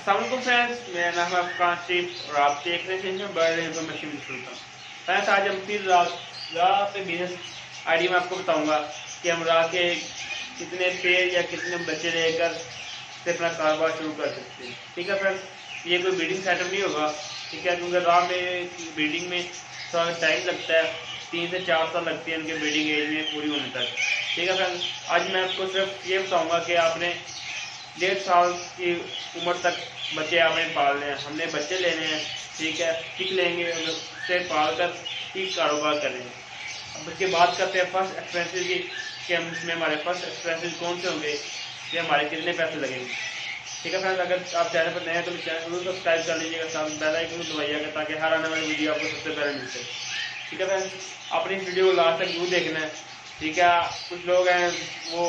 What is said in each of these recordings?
अस्सलामुअलैकुम फ्रेंड्स, मेरा नाम है अफकान सिफ और आप देख रहे हैं बर्ड इन्फॉर्मेशन सुल्तान। फ्रेंड्स, आज हम फिर रा पे बिजनेस आईडी में आपको बताऊंगा कि हम रा के कितने पेड़ या कितने बच्चे लेकर से अपना कारोबार शुरू कर सकते हैं। ठीक है फ्रेंड्स, ये कोई ब्रीडिंग सेटअप नहीं होगा, ठीक है, क्योंकि रा में ब्रीडिंग में थोड़ा टाइम लगता है, 3 से 4 साल लगती है उनके ब्रीडिंग एज में पूरी होने तक। ठीक है फ्रेंड्स, आज मैं आपको सिर्फ ये बताऊँगा कि आपने 1.5 साल की उम्र तक बच्चे आपने पालने हैं, हमने बच्चे लेने हैं, ठीक है, सीख लेंगे, उससे पाल कर ठीक कारोबार करेंगे। अब उसके बात करते हैं फर्स्ट एक्सपेंसेस की कि हम इसमें हमारे फर्स्ट एक्सपेंसेस कौन से होंगे, कि हमारे कितने पैसे लगेंगे। ठीक है फ्रेंड्स, अगर आप चैनल पर नए हैं तो चैनल जरूर सब्सक्राइब कर लीजिएगा, साथ बेल आइकन को दबाइएगा ताकि हर आने वाली वीडियो आपको सबसे पहले मिल सके। ठीक है फ्रेंड्स, अपनी इस वीडियो को लास्ट तक जरूर देखना है। ठीक है, कुछ लोग हैं वो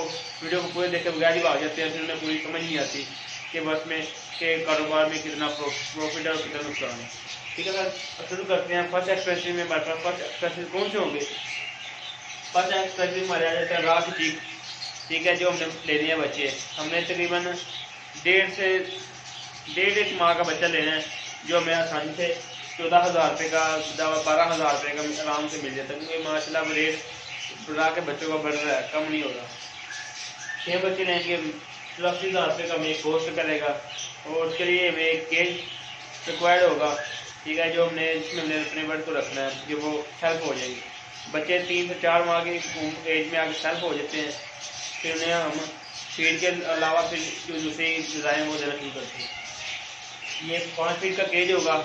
वीडियो को पूरे देख के बगैर ही भाग जाते हैं, फिर उन्हें पूरी समझ नहीं आती कि बस में के कारोबार में कितना प्रॉफिट है और कितना नुकसान है। ठीक है सर, शुरू करते हैं। फर्स्ट एक्सपेंसिव में हमारे पास फर्स्ट एक्सपेंसिव कौन से होंगे। फर्स्ट एक्सपेंसिव हमारे आ जाता है रा की चीज। ठीक है, जो हमने लेने हैं बच्चे, हमने तकरीबन 1.5 माह का बच्चा लेना है, जो हमें आसानी से 14,000 रुपये का 12,000 रुपये का आराम से मिल जाता है, क्योंकि माशाल्लाह रेट रा के बच्चों का बढ़ रहा है, कम नहीं हो रहा। 6 बच्चे लेंगे, 80,000 रुपये का हमें कॉस्ट करेगा और उसके लिए हमें एक केज रिक्वायर्ड होगा। ठीक है, जो हमने इसमें हमने अपने बर्ड को रखना है कि वो सेल्फ हो जाएगी। बच्चे 3 से 4 माह की एज में आगे सेल्फ हो जाते हैं, फिर उन्हें हम फीड के अलावा फिर जो दूसरी डिज़ाइन वो देना शुरू करते हैं। ये 5 फीट का केज होगा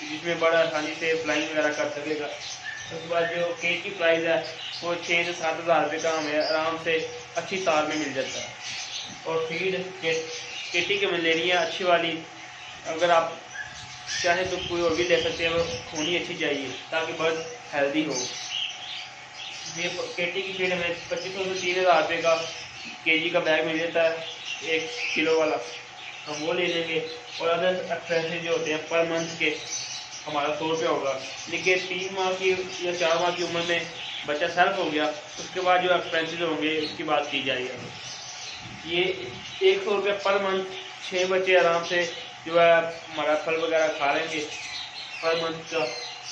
जिसमें बड़ा आसानी से फ्लाइंग वगैरह कर सकेगा। उसके बाद जो केज की प्राइस है वो 6 से 7,000 रुपये का हमें आराम से अच्छी तार में मिल जाता है। और फीड केटी की हमें लेनी है अच्छी वाली, अगर आप चाहें तो कोई और भी ले सकते हैं, वो खूनी अच्छी चाहिए ताकि बर्ड हेल्दी हो। ये केटी की फीड हमें 2500 से 3,000 रुपये का केजी का बैग मिल जाता है, 1 किलो वाला, हम वो ले लेंगे। और अदर एक्सपेंसेस जो होते हैं पर मंथ के हमारा 100 रुपये होगा। लेकिन 3 माह की या 4 माह की उम्र में बच्चा सेल्फ हो गया, उसके बाद जो एक्सपेंसेस होंगे उसकी बात की जाएगी। ये 100 रुपये पर मंथ, 6 बच्चे आराम से जो है हमारा फल वगैरह खा लेंगे पर मंथ का।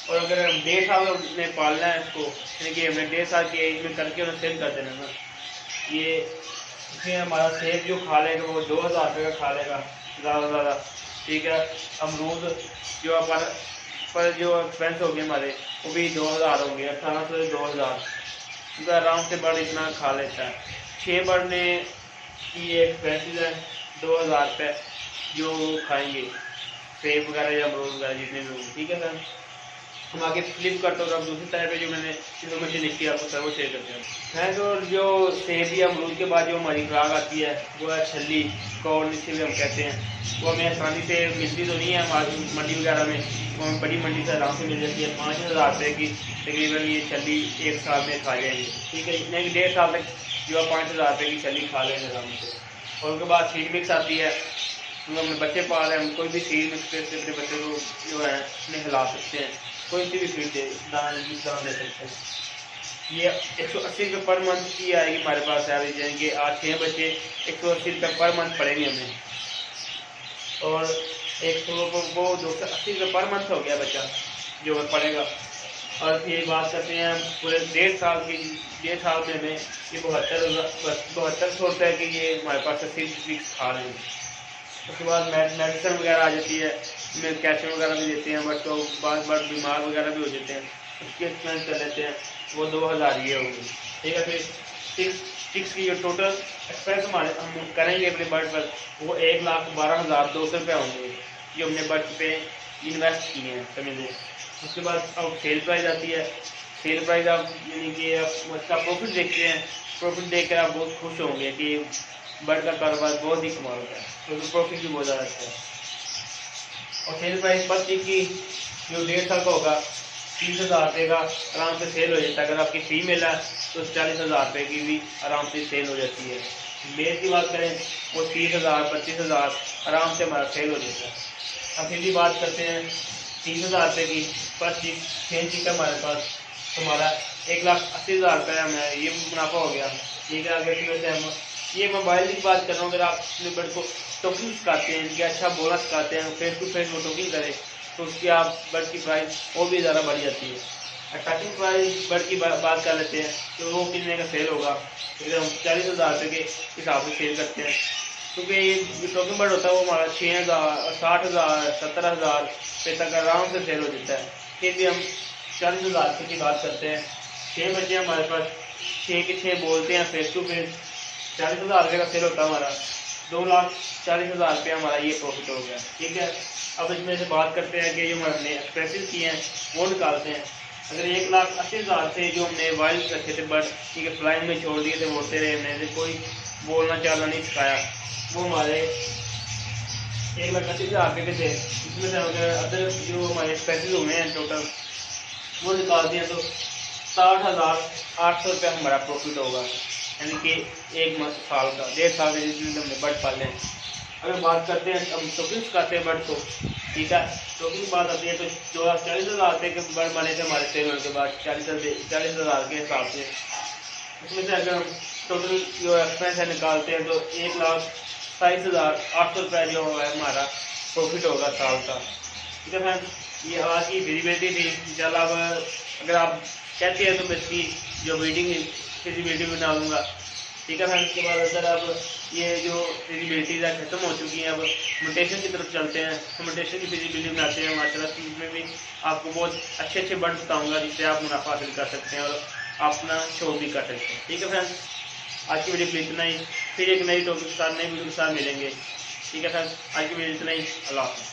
और अगर हम 1.5 साल में पालना है इसको, यानी कि हमें 1.5 साल की एज में करके उन्हें सेल कर देना ना, ये इसमें हमारा सेब जो खा लेगा वो 2,000 रुपये का खा लेगा ज़्यादा से ज़्यादा। ठीक है, अमरूद जो पर जो एक्सपेंस हो गए हमारे वो भी 2,000 होंगे, 1,800 से 2,000, क्योंकि आराम से बर्ड इतना खा लेता है। 6 बर्ड ने की एक्सपेंसिस है 2,000 रुपये जो खाएंगे सेब वगैरह या अमरूद वगैरह जितने भी होंगे। ठीक है सर, हम आगे फ्लिप करते हो दूसरी तरह पे जो मैंने इन्फॉर्मेशन लिखी है आपको सर वो शेयर करते हैं। फ्रेंड्स, और जो सेब या अमरूद के बाद जो हमारी खुराक आती है वो है छली, कॉर्न इसे भी हम कहते हैं। वो हमें आसानी से मिलती तो नहीं है हमारी मंडी वगैरह में, वो हमें बड़ी मंडी से आराम से मिल जाती है। 5,000 रुपये की तकरीबन ये छली 1 साल में खा जाएंगे। ठीक है, इतने 1.5 साल तक जो है 5,000 रुपये की छली खा लेंगे आराम से। और उसके बाद सीड मिक्स आती है, तो हम बच्चे पाल रहे हैं, हम कोई भी सीड मिक्स से अपने बच्चे को जो है उसमें हिला सकते हैं, कोई सी भी फीड दान दे सकते हैं। ये 180 रुपये पर मंथ की आएगी हमारे पास एवरेज, यानी कि आज 6 बच्चे 180 रुपये पर मंथ पड़ेंगे हमें। और 280 रुपये पर मंथ हो गया बच्चा जो पड़ेगा। और फिर बात करते हैं पूरे 1.5 साल की, 1.5 साल में हमें ये 7200 रुपये की ये हमारे पास फिक्स खा रहे हैं। उसके बाद मेडिसिन वगैरह आ जाती है, इसमें कैल्शियम वगैरह भी देते हैं, बट तो बाद बीमार वगैरह भी हो जाते हैं, उसके एक्सपेंस कर लेते हैं, वो 2,000 ये होंगे। ठीक है, फिर सिक्स की जो टोटल एक्सपेंस हमारे हम करेंगे अपने बर्ड पर वो 1,12,200 रुपये होंगे जो हमने बर्ड पे इन्वेस्ट किए हैं, समझिए। उसके बाद अब सेल प्राइस आती है। सेल प्राइस आप यानी कि आप उसका प्रॉफिट देखते हैं, प्रॉफिट देख कर आप बहुत खुश होंगे कि बर्ड का कारोबार बहुत ही कमाल होता है, क्योंकि प्रॉफिट भी बहुत ज़्यादा अच्छा है। और सेल प्राइस पर चीज की जो 1.5 साल का होगा 30,000 रुपये का आराम से सेल हो जाता है। अगर आपकी फीमेल है तो 40,000 रुपये की भी आराम से सेल हो जाती है। मेल की बात करें वो 30,000 25,000 आराम से हमारा सेल हो जाता है। अब फिर भी बात करते हैं 30,000 रुपये की पर चीज सेल चीज का हमारे पास, तो हमारा 1,80,000 रुपये हमें ये मुनाफा हो गया। ठीक है, आगे फिर से हम ये मोबाइल की बात कर रहा हूँ, अगर आप अपने बर्ड को टोकिंग सिखाते हैं कि अच्छा बोलना सिखाते हैं, फेस टू फेस वो टोकिंग करे तो उसकी आप बर्ड की प्राइस और भी ज़्यादा बढ़ जाती है। स्टार्टिंग प्राइस बर्ड की बात कर लेते हैं तो वो कितने का सेल होगा, एकदम 40,000 रुपये के हिसाब से सेल करते हैं, क्योंकि ये टोकिंग बर्ड होता है वो हमारा 6,000 60,000 70,000 रुपये तक आराम से सेल हो जाता है। फिर भी हम 40,000 रुपये की बात करते हैं, 6 बच्चे हमारे पास 6 के 6 बोलते हैं फेस टू फेस, 40,000 रुपये का सेल होता है हमारा, 2,40,000 रुपये हमारा ये प्रॉफिट हो गया। ठीक है, अब इसमें से बात करते हैं कि जो हमने एक्सपेंसिव किए हैं वो निकालते हैं। अगर 1,80,000 से जो हमने वाइल्ड रखे थे बर्ड, ठीक है, फ्लाइंग में छोड़ दिए थे, उड़ते रहे, हमने कोई बोलना चालना नहीं सिखाया, वो हमारे 1,80,000 रुपये के थे। इसमें से अगर अदर जो हमारे एक्सपेंसिव हुए हैं टोटल वो निकाल दिए तो 60,800 रुपये हमारा प्रॉफिट होगा, यानी कि एक साल का, 1.5 साल के जितने हमने बर्ड पाले हैं। अगर बात करते हैं हम टोकिंग सिखाते हैं बर्ड को, ठीक है, टोकिंग बात आती है तो 40,000 रुपये के बर्ड बने थे हमारे सेल होने के बाद 40,000 के हिसाब से। उसमें से अगर हम टोटल जो एक्सपेंस है निकालते हैं तो 1,27,800 रुपये जो है हमारा प्रॉफिट होगा साल का। ठीक है फ्रेंड, ये आज की विजिबिलिटी थी। चल अब अगर आप कहते हैं तो मैं इसकी जो विजिबिलिटी बना दूँगा। ठीक है फ्रेंड, उसके बाद अगर अब ये जो विजिबिलिटीज़ है ख़त्म हो चुकी हैं, अब म्यूटेशन की तरफ चलते हैं। तो म्यूटेशन की विजिबिलिटी बनाते हैं माशाल्लाह, इसमें भी आपको बहुत अच्छे बर्ड बताऊँगा जिससे आप मुनाफा हासिल कर सकते हैं और अपना शो भी कर सकते हैं। ठीक है फ्रेंड्स, आज की वीडियो के लिए इतना ही, फिर एक नई टॉपिक के साथ, नई वीडियो के साथ मिलेंगे। ठीक है फ्रेंड्स, आज की वीडियो इतना ही, अल्लाह हाफ़िज़।